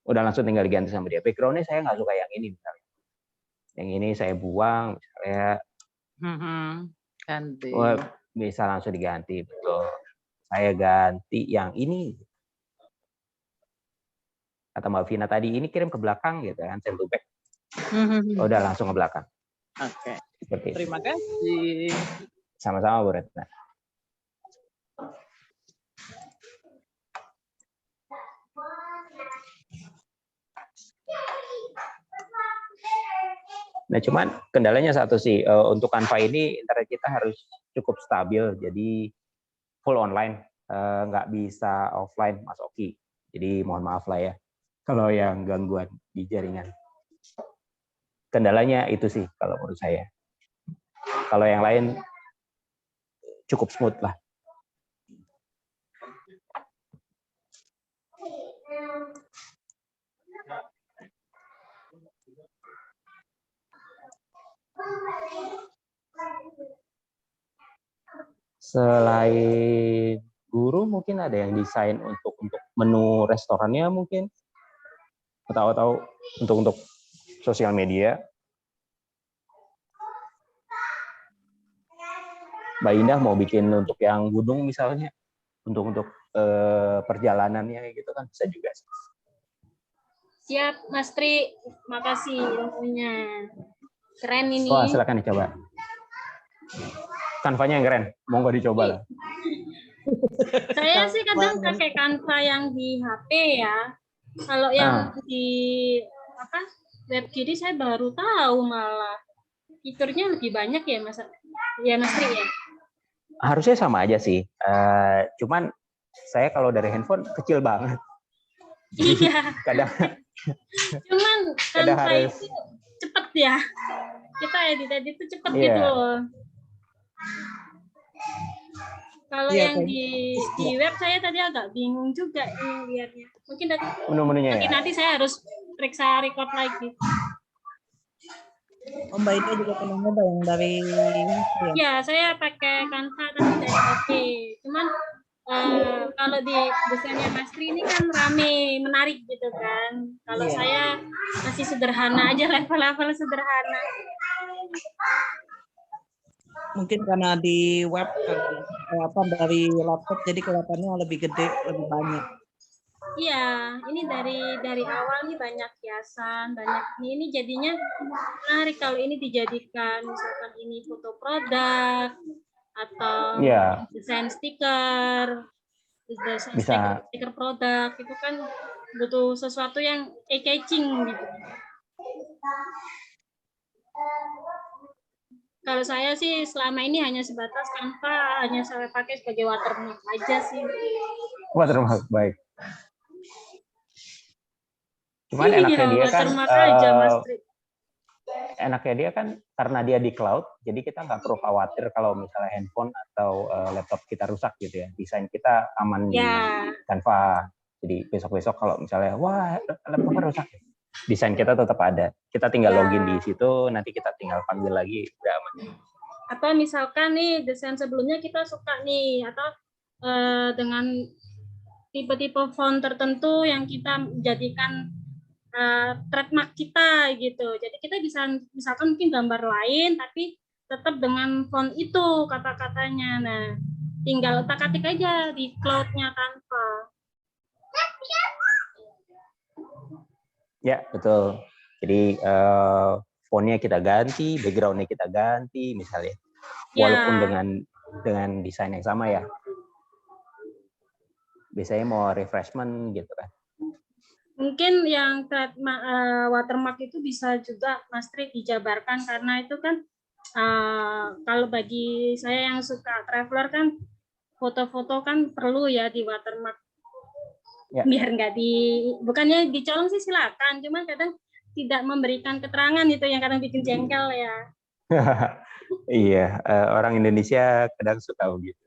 Udah langsung tinggal diganti sama dia. Background-nya saya nggak suka yang ini misalnya. Yang ini saya buang misalnya. Ganti. Bisa langsung diganti, betul. Saya ganti yang ini. Kata Mbak Vina tadi, ini kirim ke belakang gitu kan, send to back. Udah langsung ke belakang. Oke. Seperti Terima kasih. Sama-sama Bu Retna. Nah, cuman kendalanya satu sih, untuk Canva ini internet kita harus cukup stabil, jadi full online, nggak bisa offline, Mas Oki. Jadi mohon maaf lah ya, kalau yang gangguan di jaringan. Kendalanya itu sih kalau menurut saya. Kalau yang lain cukup smooth lah. Selain guru mungkin ada yang desain untuk menu restorannya mungkin, atau untuk sosial media. Mbak Indah mau bikin untuk yang gunung misalnya, untuk perjalanannya gitu kan bisa juga. Siap, Mas Tri. Makasih infonya. Keren ini. Wah, silakan dicoba. Canva-nya yang keren, monggo dicoba lah. Saya sih kadang pakai Canva yang di HP ya. Kalau yang di web kiri saya baru tahu malah. Fiturnya lebih banyak ya, Mas. Ya, Mas Tri ya. Harusnya sama aja sih. Cuman saya kalau dari handphone kecil banget. Iya. Kadang. Cuman Canva itu cepet ya. Kita edit itu cepet gitu loh. Kalau yang di web saya tadi agak bingung juga ini lihatnya. Mungkin nanti saya harus periksa record lagi. Mbak Ida juga pernah nyoba yang dari ya, saya pakai Canva tadi dari HP. Cuman kalau di desainnya Mas Tri ini kan rame, menarik gitu kan. Kalau saya masih sederhana aja, level-level sederhana. Mungkin karena di web dari laptop jadi kelihatannya lebih gede, lebih banyak. Iya, ini dari awal nih banyak hiasan, banyak ini jadinya menarik kalau ini dijadikan misalkan ini foto produk atau Iya, desain stiker, desain bisa. stiker produk itu kan butuh sesuatu yang eye-catching gitu. Kalau saya sih selama ini hanya sebatas Canva, hanya saya pakai sebagai watermark aja sih. Watermark, baik. Cuman enaknya dia kan, watermark aja, Mas Tri. enaknya dia kan karena dia di cloud, jadi kita nggak perlu khawatir kalau misalnya handphone atau laptop kita rusak gitu ya. Desain kita aman di Canva. Jadi besok-besok kalau misalnya, wah laptopnya rusak, desain kita tetap ada. Kita tinggal login di situ, nanti kita tinggal panggil lagi, udah aman. Atau misalkan nih desain sebelumnya kita suka nih, atau dengan tipe-tipe font tertentu yang kita jadikan trademark kita gitu. Jadi kita bisa misalkan mungkin gambar lain tapi tetap dengan font itu kata-katanya. Nah, tinggal otak-atik aja di cloud-nya Canva. Ya, betul. Jadi fontnya kita ganti, background-nya kita ganti misalnya. Walaupun dengan desain yang sama ya. Biasanya mau refreshment gitu kan. Mungkin yang watermark itu bisa juga Mas Tri dijabarkan karena itu kan kalau bagi saya yang suka traveler kan foto-foto kan perlu ya di watermark. Ya. Biar nggak bukannya dicolong sih silakan, cuma kadang tidak memberikan keterangan itu yang kadang bikin jengkel ya. Iya, orang Indonesia kadang suka begitu.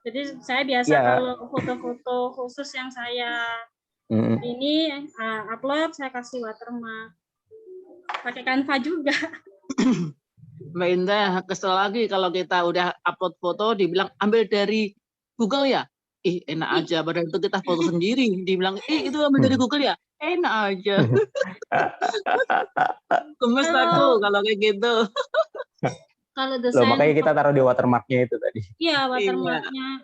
Jadi saya biasa kalau foto-foto khusus yang saya ini upload, saya kasih watermark. Pakai Canva juga. Mbak Indah, kesel lagi kalau kita udah upload foto, dibilang ambil dari Google ya? Enak aja, padahal itu kita foto sendiri. Dibilang, itu ambil dari Google ya? Enak aja. Gemes aku kalau kayak gitu. Kalau desain, makanya kita taruh di watermark-nya itu tadi. Iya,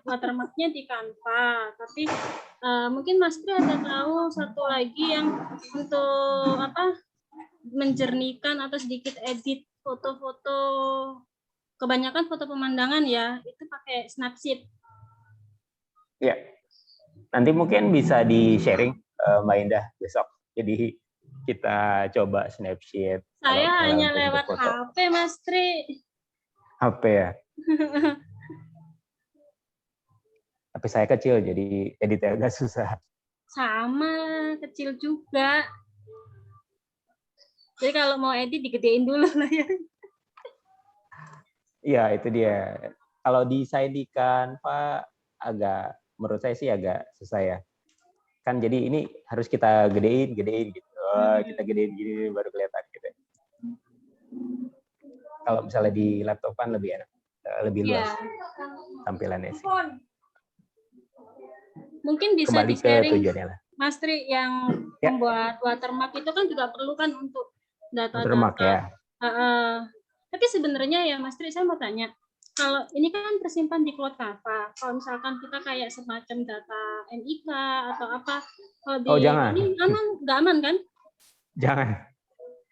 watermark-nya di Canva. Tapi mungkin Mas Tri ada tahu satu lagi yang untuk menjernihkan atau sedikit edit foto-foto, kebanyakan foto pemandangan ya, itu pakai Snapseed. Ya, nanti mungkin bisa di-sharing Mbak Indah besok. Jadi kita coba Snapseed. Saya hanya lewat HP, Mas Tri. HP ya. HP saya kecil, jadi editnya agak susah. Sama, kecil juga. Jadi kalau mau edit digedein dulu lah ya. Iya, itu dia. Kalau desain di Canva menurut saya sih agak susah ya. Kan jadi ini harus kita gedein gitu. Kita gedein gini baru kelihatan gitu. Kalau misalnya di laptop kan lebih enak, lebih luas tampilannya sih. Mungkin bisa kembali ke tujuannya lah. Mas Tri, yang membuat watermark itu kan juga perlu kan untuk data-data. Watermark ya. Tapi sebenarnya ya Mas Tri, saya mau tanya, kalau ini kan tersimpan di cloud Canva, kalau misalkan kita kayak semacam data NIK atau apa, kalau di jangan. ini nggak aman kan? Jangan.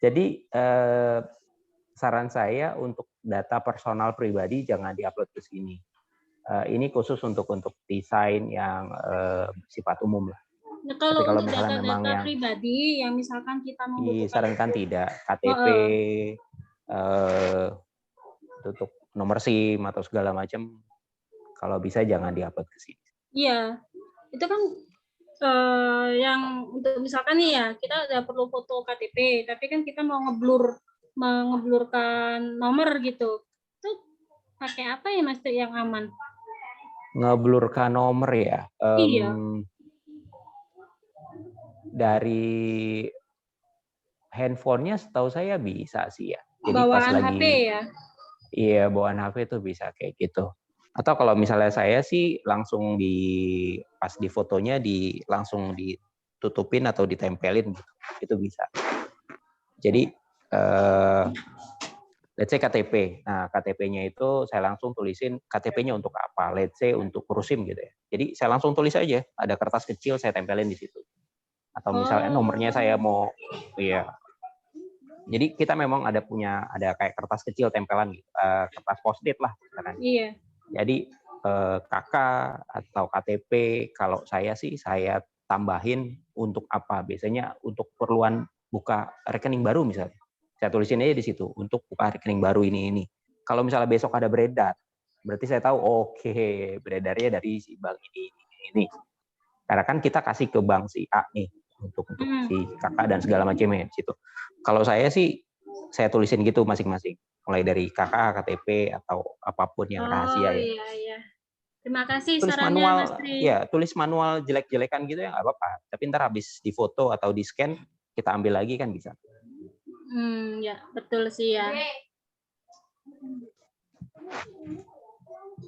Jadi saran saya untuk data personal pribadi jangan diupload ke sini. Ini khusus untuk desain yang bersifat umum lah. Nah, kalau untuk data-data pribadi yang misalkan kita membutuhkan, disarankan tidak, KTP, tutup nomor SIM atau segala macam, kalau bisa jangan diupload ke sini. Iya, itu kan yang untuk misalkan nih ya, kita udah perlu foto KTP, tapi kan kita mau ngeblurkan nomor gitu. Itu pakai apa ya Mas yang aman? Ngeblurkan nomor ya? Iya. Dari handphonenya setahu saya bisa sih ya. Jadi bawaan HP ya? Iya, bawaan HP itu bisa kayak gitu. Atau kalau misalnya saya sih langsung pas di fotonya langsung ditutupin atau ditempelin gitu. Itu bisa. Jadi let's say KTP. Nah, KTP-nya itu saya langsung tulisin KTP-nya untuk apa. Let's say untuk Kursim gitu ya. Jadi saya langsung tulis aja, ada kertas kecil saya tempelin di situ. Atau misalnya nomornya saya mau, ya. Jadi kita memang ada kayak kertas kecil tempelan gitu, kertas post-it lah. Iya. Jadi KK atau KTP, kalau saya sih saya tambahin untuk apa? Biasanya untuk keperluan buka rekening baru misalnya. Saya tulisin aja di situ untuk buka rekening baru ini. Kalau misalnya besok ada beredar, berarti saya tahu oke, beredarnya dari si bank ini. Karena kan kita kasih ke bank si A nih untuk si kakak dan segala macamnya di situ. Kalau saya sih saya tulisin gitu masing-masing, mulai dari kakak, KTP atau apapun yang rahasia ya. Iya. Terima kasih Tulis sarannya, manual, Mas Tri. ya tulis manual jelek-jelekan gitu ya nggak apa-apa. Tapi ntar habis difoto atau di scan kita ambil lagi kan bisa. Ya betul sih ya.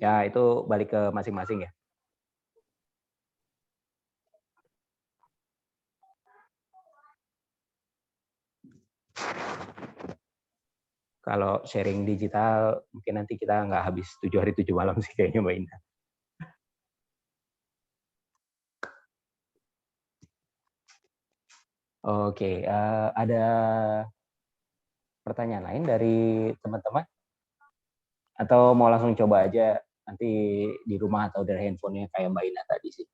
Ya itu balik ke masing-masing ya. Kalau sharing digital mungkin nanti kita nggak habis 7 hari 7 malam sih kayaknya Mbak Indah. Oke, ada pertanyaan lain dari teman-teman? Atau mau langsung coba aja nanti di rumah atau dari handphonenya kayak Mbak Ina tadi sih?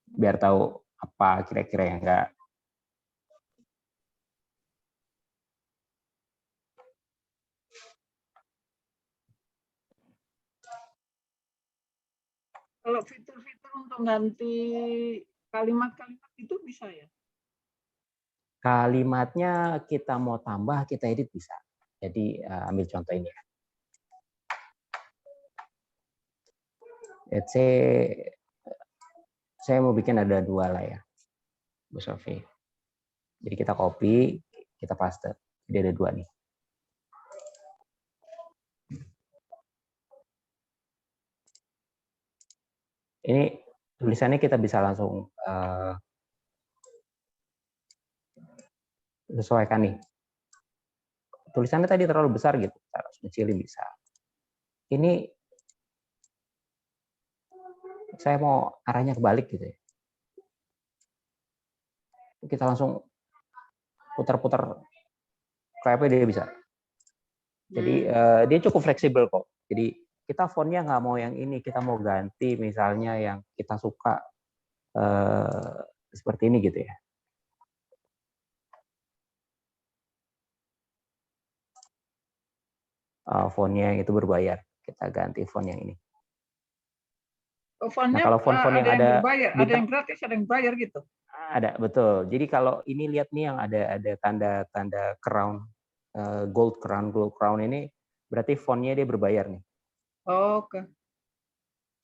Biar tahu apa kira-kira yang enggak. Kalau fitur-fitur untuk ganti kalimat-kalimat itu bisa ya? Kalimatnya kita mau tambah, kita edit bisa. Jadi ambil contoh ini ya. Let's say saya mau bikin ada 2 lah ya, Bu Sofi. Jadi kita copy, kita paste. Jadi ada 2 nih. Ini tulisannya kita bisa langsung sesuaikan nih. Tulisannya tadi terlalu besar gitu, harus kecilin bisa. Ini saya mau arahnya kebalik gitu ya. Kita langsung putar-putar kayak apa dia bisa. Jadi dia cukup fleksibel kok. Jadi kita fontnya nggak mau yang ini, kita mau ganti misalnya yang kita suka seperti ini gitu ya. Fontnya itu berbayar, kita ganti font yang ini. Fontnya kalau font-font yang ada berbayar, ada yang gratis, ada yang bayar gitu. Ada, betul. Jadi kalau ini lihat nih yang ada tanda-tanda crown, gold crown ini berarti fontnya dia berbayar nih. Oke.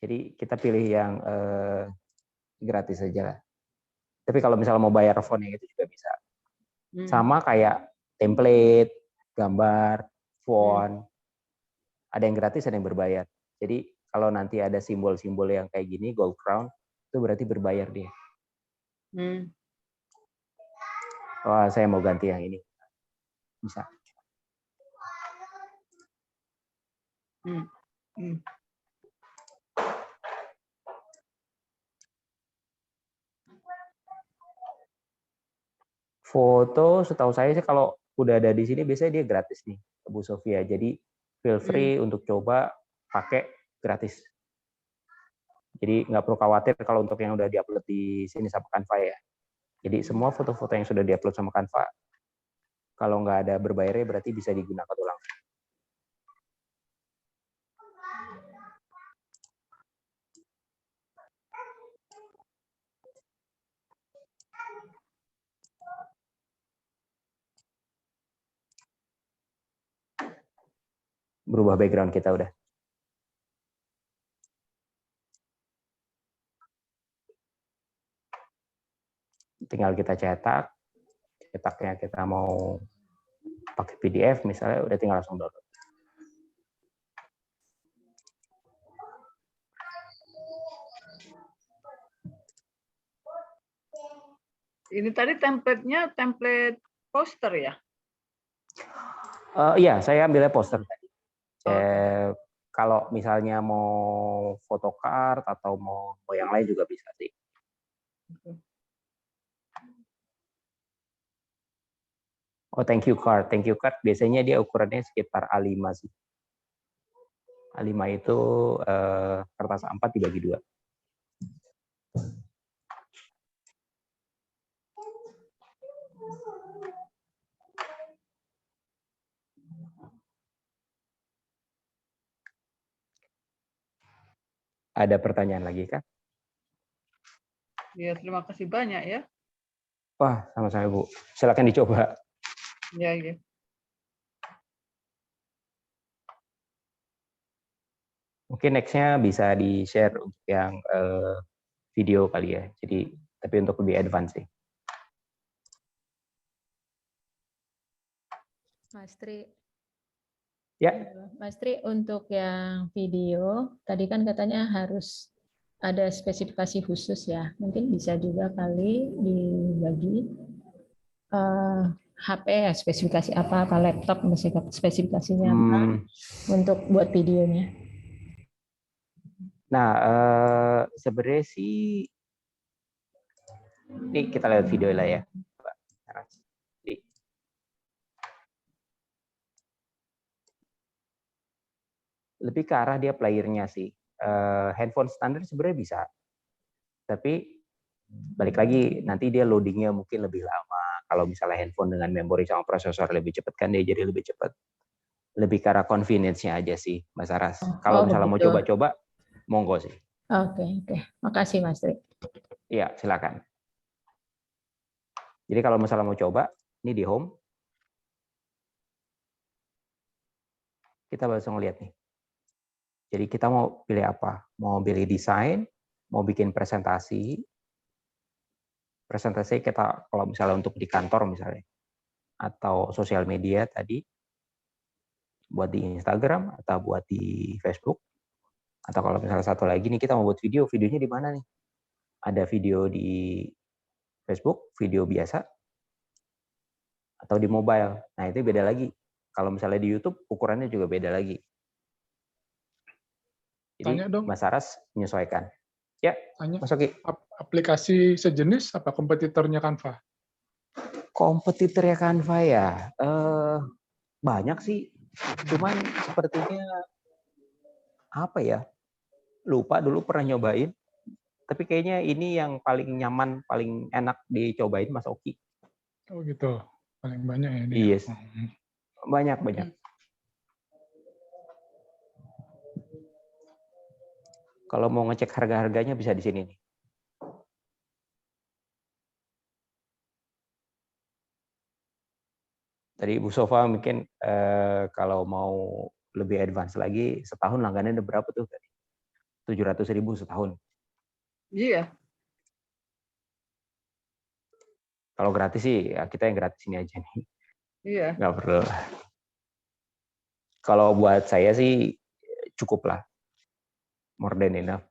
Jadi kita pilih yang gratis saja lah. Tapi kalau misalnya mau bayar fontnya itu juga bisa. Sama kayak template, gambar, font. Ada yang gratis, ada yang berbayar. Jadi kalau nanti ada simbol-simbol yang kayak gini, gold crown, itu berarti berbayar dia. Oh, saya mau ganti yang ini. Bisa. Foto, setahu saya sih kalau udah ada di sini biasanya dia gratis nih, Bu Sofia. Jadi feel free untuk coba pakai gratis. Jadi nggak perlu khawatir kalau untuk yang udah diupload di sini sama Canva ya. Jadi semua foto-foto yang sudah diupload sama Canva, kalau nggak ada berbayarnya berarti bisa digunakan ulang. Berubah background kita udah. Tinggal kita cetak. Cetaknya kita mau pakai PDF misalnya, udah tinggal langsung download. Ini tadi template-nya template poster ya? Iya, saya ambilnya poster tadi. Oke. Kalau misalnya mau photocard atau mau yang lain juga bisa sih. Oh, thank you card. Thank you card biasanya dia ukurannya sekitar A5 sih. A5 itu kertas A4 dibagi 2. Ada pertanyaan lagi, Kak? Ya, terima kasih banyak ya. Wah, sama-sama Bu. Silakan dicoba. Ya, ya. Mungkin next-nya bisa di-share untuk yang video kali ya. Jadi, tapi untuk lebih advance sih. Mas Tri. Ya. Mas Tri, untuk yang video, tadi kan katanya harus ada spesifikasi khusus ya. Mungkin bisa juga kali dibagi HP ya, spesifikasi apa laptop, spesifikasinya apa untuk buat videonya. Nah, sebenarnya sih, ini kita lihat video lah ya. Lebih ke arah dia playernya sih. Handphone standar sebenarnya bisa, tapi balik lagi nanti dia loadingnya mungkin lebih lama. Kalau misalnya handphone dengan memori sama prosesor lebih cepat kan dia jadi lebih cepat. Lebih ke arah convenience-nya aja sih, Mas Aras. Kalau misalnya mau coba-coba, monggo sih. Oke. Makasih Mas Tri. Iya, silakan. Jadi kalau misalnya mau coba, ini di home. Kita langsung lihat nih. Jadi kita mau pilih apa? Mau pilih desain, mau bikin presentasi. Presentasi kita kalau misalnya untuk di kantor misalnya, atau sosial media tadi, buat di Instagram atau buat di Facebook. Atau kalau misalnya satu lagi nih kita mau buat video, videonya di mana nih? Ada video di Facebook, video biasa, atau di mobile. Nah itu beda lagi. Kalau misalnya di YouTube, ukurannya juga beda lagi. Jadi Tanya dong. Mas Aras menyesuaikan. Ya, Tanya, Mas Oki. aplikasi sejenis apa kompetitornya Canva? Kompetitornya Canva ya, banyak sih. Cuman sepertinya apa ya? Lupa dulu pernah nyobain. Tapi kayaknya ini yang paling nyaman, paling enak dicobain Mas Oki. Oh gitu, paling banyak ya ini. Yes. Banyak. Kalau mau ngecek harga-harganya bisa di sini nih. Tadi Bu Sofa mungkin kalau mau lebih advance lagi, setahun langganannya berapa tuh tadi? 700.000 setahun. Iya. Kalau gratis sih, ya kita yang gratis ini aja nih. Iya. Nggak perlu. Kalau buat saya sih cukup lah. More than enough.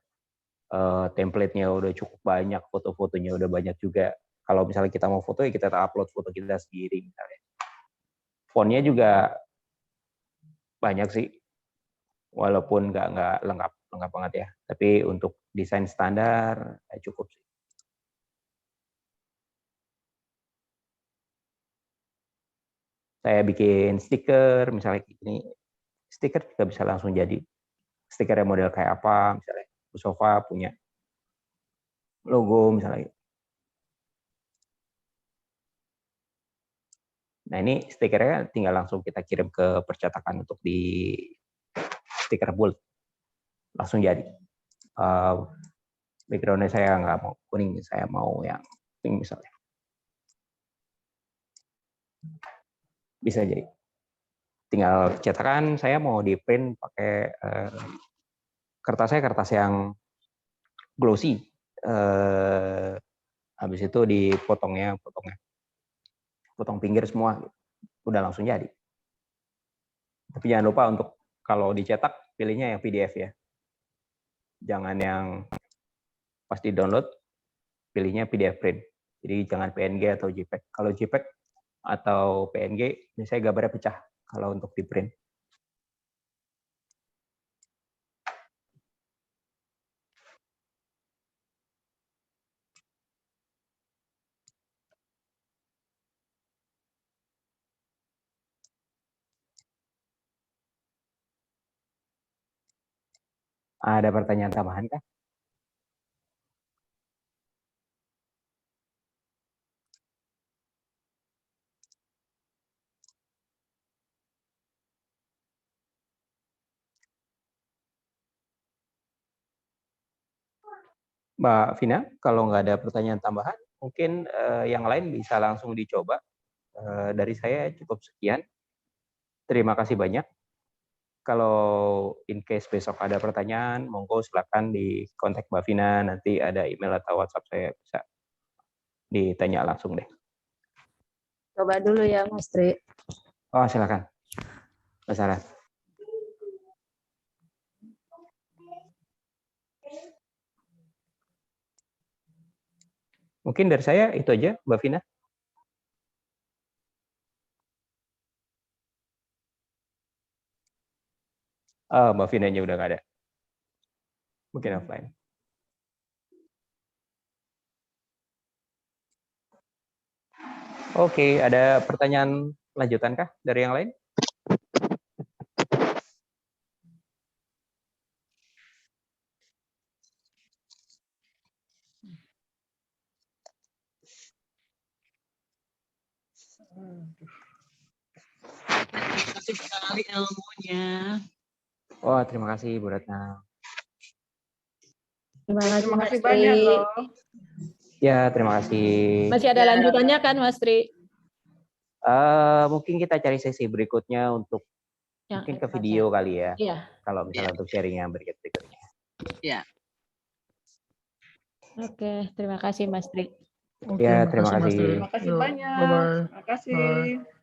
Template-nya udah cukup banyak, foto-fotonya udah banyak juga. Kalau misalnya kita mau foto, ya kita upload foto kita sendiri misalnya. Font-nya juga banyak sih. Walaupun nggak lengkap banget ya. Tapi untuk desain standar, cukup sih. Saya bikin stiker, misalnya ini stiker juga bisa langsung jadi. Stikernya model kayak apa, misalnya Bu Sofa punya logo misalnya. Nah ini stikernya tinggal langsung kita kirim ke percetakan untuk di stiker build. Langsung jadi. Background-nya saya nggak mau kuning, saya mau yang pink misalnya. Bisa jadi. Tinggal cetakan, saya mau di print pakai kertas yang glossy. Habis itu dipotongnya, potong pinggir semua, udah langsung jadi. Tapi jangan lupa untuk kalau dicetak, pilihnya yang PDF ya. Jangan yang pas di-download, pilihnya PDF print. Jadi jangan PNG atau JPEG. Kalau JPEG atau PNG, biasanya gambarnya pecah. kalau untuk di print. Ada pertanyaan tambahan kah? Mbak Vina, kalau nggak ada pertanyaan tambahan, mungkin yang lain bisa langsung dicoba. Dari saya cukup sekian. Terima kasih banyak. Kalau in case besok ada pertanyaan, monggo silakan di kontak Mbak Vina, nanti ada email atau WhatsApp saya bisa ditanya langsung deh. Coba dulu ya, Mas Tri. Oh, silakan. Mbak Sarah. Mungkin dari saya itu aja, Mbak Vina. Oh, Mbak Vina-nya udah nggak ada. Mungkin offline. Oke, ada pertanyaan lanjutan kah dari yang lain? Terima kasih sekali ilmunya. Oh, terima kasih Bu Ratna. Terima kasih, Terima Mas kasih Tri. banyak loh. Ya, terima kasih. Masih ada lanjutannya kan, Mas Tri? Mungkin kita cari sesi berikutnya untuk Yang mungkin ke extra video chat. kali ya. Iya. Kalau misalnya untuk sharing yang berikutnya. Ya. Oke, terima kasih Mas Tri. Oke, Ya, makasih, terima Mas kasih. Tri. Terima kasih Yuk, banyak. bye-bye. Terima kasih. Bye.